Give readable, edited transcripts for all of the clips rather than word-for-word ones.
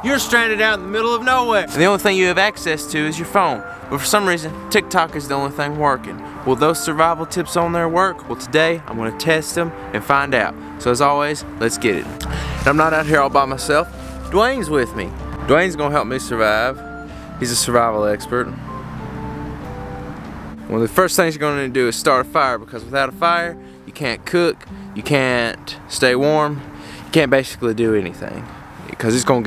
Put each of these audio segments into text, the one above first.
You're stranded out in the middle of nowhere. And the only thing you have access to is your phone. But for some reason, TikTok is the only thing working. Will those survival tips on there work? Well, today I'm going to test them and find out. So as always, let's get it. And I'm not out here all by myself. Dwayne's with me. Dwayne's going to help me survive. He's a survival expert. One of the first things you're going to do is start a fire, because without a fire, you can't cook, you can't stay warm, you can't basically do anything, because it's gonna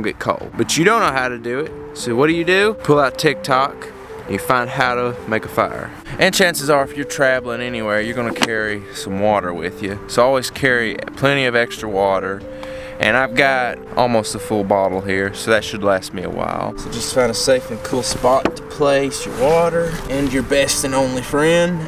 get cold. But you don't know how to do it, so what do? Pull out TikTok and you find how to make a fire. And chances are, if you're traveling anywhere, you're gonna carry some water with you. So always carry plenty of extra water. And I've got almost a full bottle here, so that should last me a while. So just find a safe and cool spot to place your water and your best and only friend.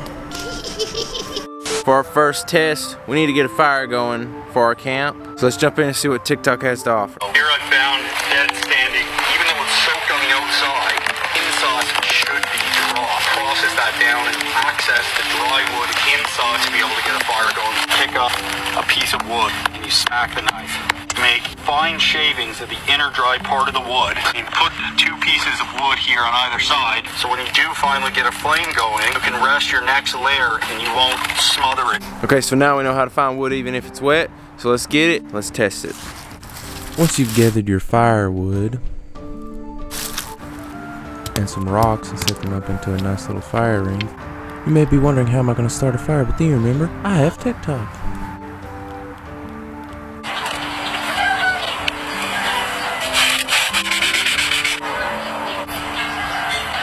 For our first test, we need to get a fire going for our camp. So let's jump in and see what TikTok has to offer. Here I found dead standing. Even though it's soaked on the outside, inside should be dry. Process that down and access the dry wood inside to be able to get a fire going. Pick up a piece of wood and you smack the knife. Make fine shavings of the inner dry part of the wood and put two pieces of wood here on either side, so when you do finally get a flame going, you can rest your next layer and you won't smother it. Okay, so now we know how to find wood even if it's wet, so let's get it, let's test it. Once you've gathered your firewood and some rocks and set them up into a nice little fire ring, you may be wondering, how am I going to start a fire? But then you remember, I have TikTok.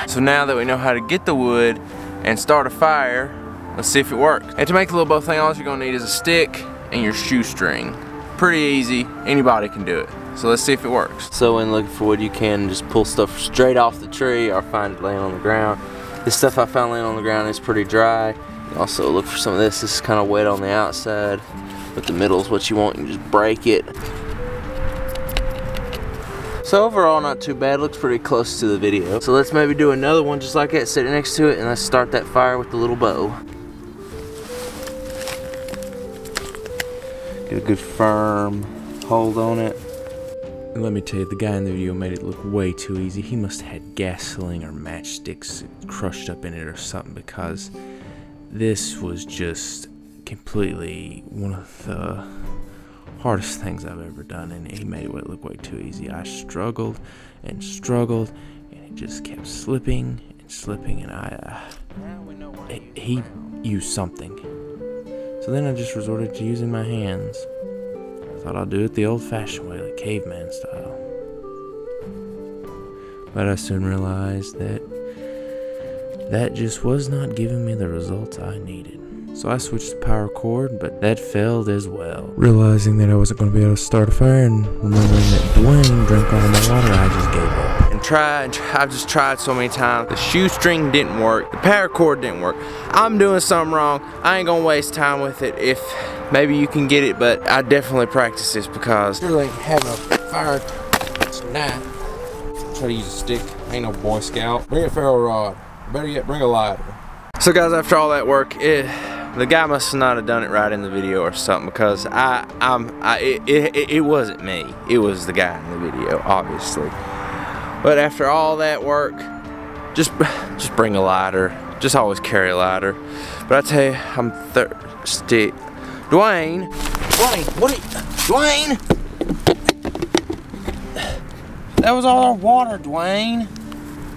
So now that we know how to get the wood and start a fire, let's see if it works. And to make the little bow thing, all you're gonna need is a stick and your shoestring. Pretty easy, anybody can do it. So let's see if it works. So when looking for wood, you can just pull stuff straight off the tree or find it laying on the ground. This stuff I found laying on the ground is pretty dry. You also look for some of this. This is kind of wet on the outside, but the middle is what you want. You just break it. So overall, not too bad. Looks pretty close to the video. So let's maybe do another one just like that, sit next to it, and let's start that fire with the little bow. Get a good firm hold on it. And let me tell you, the guy in the video made it look way too easy. He must have had gasoline or matchsticks crushed up in it or something, because this was just completely one of the hardest things I've ever done, and he made it look way too easy. I struggled and struggled, and it just kept slipping and slipping, and he used something. So then I just resorted to using my hands. I thought I'll do it the old-fashioned way, like caveman style. But I soon realized that just was not giving me the results I needed. So I switched to power cord, but that failed as well. Realizing that I wasn't going to be able to start a fire, and remembering that Dwayne drank all my water, I just gave up. And I've just tried so many times. The shoestring didn't work, the power cord didn't work. I'm doing something wrong. I ain't gonna waste time with it. If maybe you can get it, but I definitely practice this, because you're like having a fire tonight. Try to use a stick. I ain't no Boy Scout. Bring a ferro rod. Better yet, bring a lighter. So guys, after all that work, the guy must not have done it right in the video or something, because it wasn't me. It was the guy in the video, obviously. But after all that work, just bring a lighter. Just always carry a lighter. But I tell you, I'm thirsty. Dwayne, what are you, Dwayne? That was all our water, Dwayne.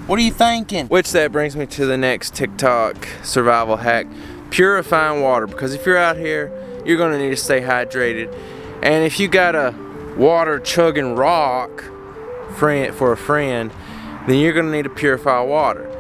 What are you thinking? Which that brings me to the next TikTok survival hack. Purifying water, because if you're out here, you're gonna need to stay hydrated. And if you got a water chugging rock for a friend, then you're gonna need to purify water.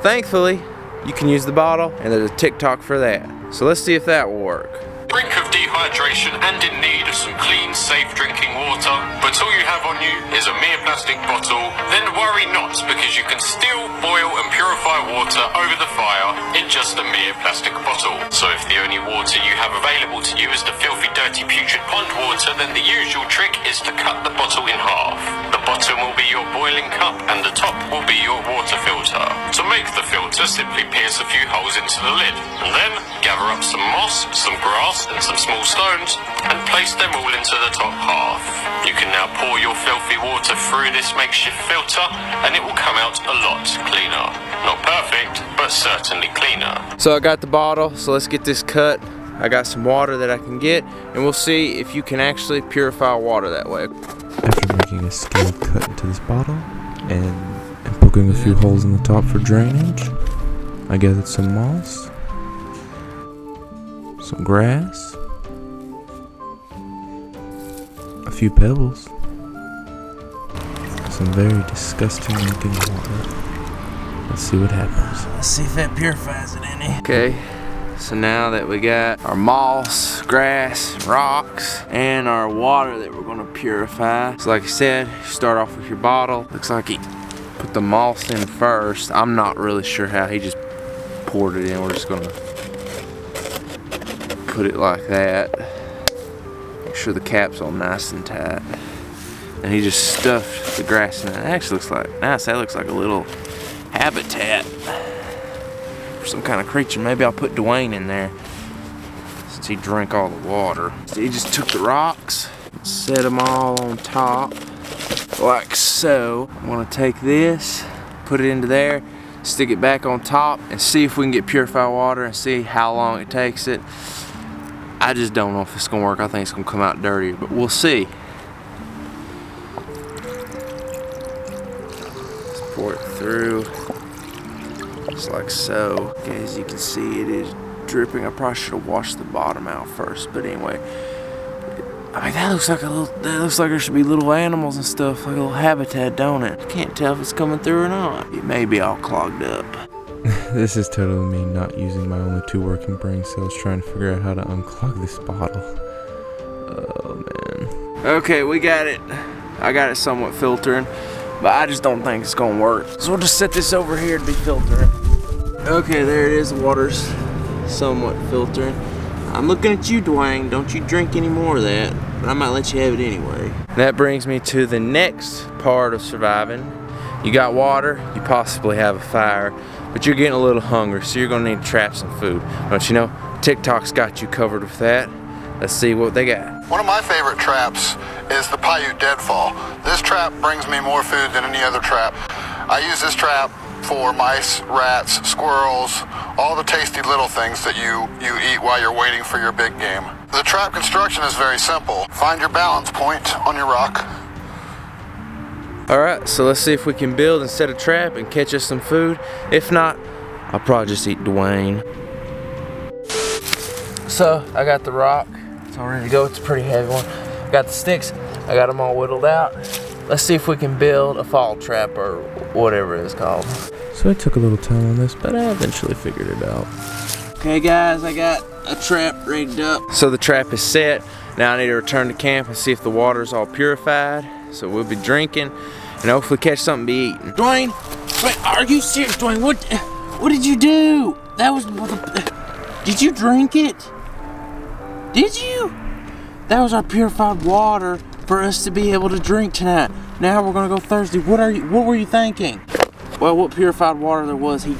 Thankfully, you can use the bottle, and there's a TikTok for that. So let's see if that will work. Brink of dehydration and in need of some clean, safe drinking water, but all you have on you is a mere plastic bottle, then worry not, because you can still boil and purify water over the fire in just a mere plastic bottle. So if the only water you have available to you is the filthy, dirty, putrid pond water, then the usual trick is to cut the bottle in half. The bottom will be your boiling cup, and the top will be your water filter. To make the filter, simply pierce a few holes into the lid, and then gather up some moss, some grass, and some small stones, and place them all into the top half. You can now pour your filthy water through this makeshift filter, and it will come out a lot cleaner. Not perfect, but certainly cleaner. So I got the bottle, so let's get this cut. I got some water that I can get, and we'll see if you can actually purify water that way. After making a scaled cut into this bottle and poking a few holes in the top for drainage, I gathered some moss, some grass, a few pebbles, some very disgusting looking water. Let's see what happens. Let's see if that purifies it any. Okay, so now that we got our moss, grass, rocks, and our water that we're gonna purify. So like I said, you start off with your bottle. Looks like he put the moss in first. I'm not really sure how, he just poured it in. We're just gonna put it like that. Make sure the cap's all nice and tight. And he just stuffed the grass in it. It actually looks like, nice, that looks like a little habitat for some kind of creature. Maybe I'll put Dwayne in there since he drank all the water. So he just took the rocks, set them all on top like so. I'm gonna take this, put it into there, stick it back on top, and see if we can get purified water and see how long it takes it. I just don't know if it's gonna work. I think it's gonna come out dirty, but we'll see. Let's pour it through. Just like so. Okay, as you can see, it is dripping. I probably should have washed the bottom out first, but anyway. I mean, that looks like there should be little animals and stuff, like a little habitat, don't it? Can't tell if it's coming through or not. It may be all clogged up. This is totally me not using my only 2 working brain cells trying to figure out how to unclog this bottle. Oh man. Okay, we got it. I got it somewhat filtering, but I just don't think it's gonna work. So we'll just set this over here to be filtering. Okay, there it is. The water's somewhat filtering. I'm looking at you, Dwayne. Don't you drink any more of that, but I might let you have it anyway. That brings me to the next part of surviving. You got water, you possibly have a fire, but you're getting a little hungry, so you're gonna need to trap some food. Don't you know? TikTok's got you covered with that. Let's see what they got. One of my favorite traps is the Paiute Deadfall. This trap brings me more food than any other trap. I use this trap for mice, rats, squirrels, all the tasty little things that you eat while you're waiting for your big game. The trap construction is very simple. Find your balance point on your rock. Alright, so let's see if we can build and set a trap and catch us some food. If not, I'll probably just eat Dwayne. So, I got the rock. It's all ready to go. It's a pretty heavy one. Got the sticks. I got them all whittled out. Let's see if we can build a fall trap or whatever it's called. So I took a little time on this, but I eventually figured it out. Okay guys, I got a trap rigged up. So the trap is set. Now I need to return to camp and see if the water's all purified. So we'll be drinking and hopefully catch something to be eating. Dwayne, wait, are you serious, Dwayne? What did you do? That was, did you drink it? Did you? That was our purified water for us to be able to drink tonight. Now we're gonna go Thursday. What were you thinking? Well, what purified water there was, he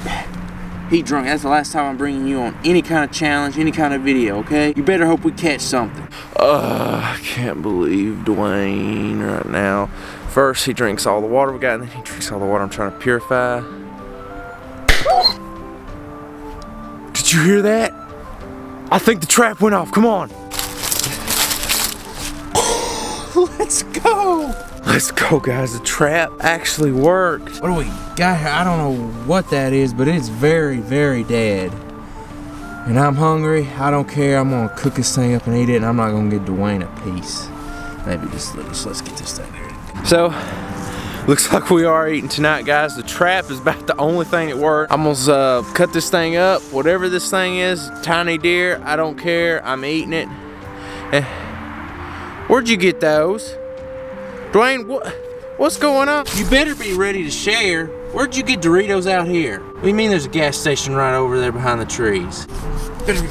drunk. That's the last time I'm bringing you on any kind of challenge, any kind of video, okay? You better hope we catch something. I can't believe Dwayne right now. First, he drinks all the water we got, and then he drinks all the water I'm trying to purify. Did you hear that? I think the trap went off. Come on. Let's go. Let's go, guys. The trap actually worked. What do we got here? I don't know what that is, but it's very, very dead. And I'm hungry. I don't care. I'm gonna cook this thing up and eat it, and I'm not gonna give Dwayne a piece. Maybe just let's get this thing there. So, looks like we are eating tonight, guys. The trap is about the only thing that worked. I'm gonna cut this thing up. Whatever this thing is, tiny deer, I don't care. I'm eating it. Where'd you get those? Dwayne, what's going on? You better be ready to share. Where'd you get Doritos out here? What do you mean there's a gas station right over there behind the trees? Better be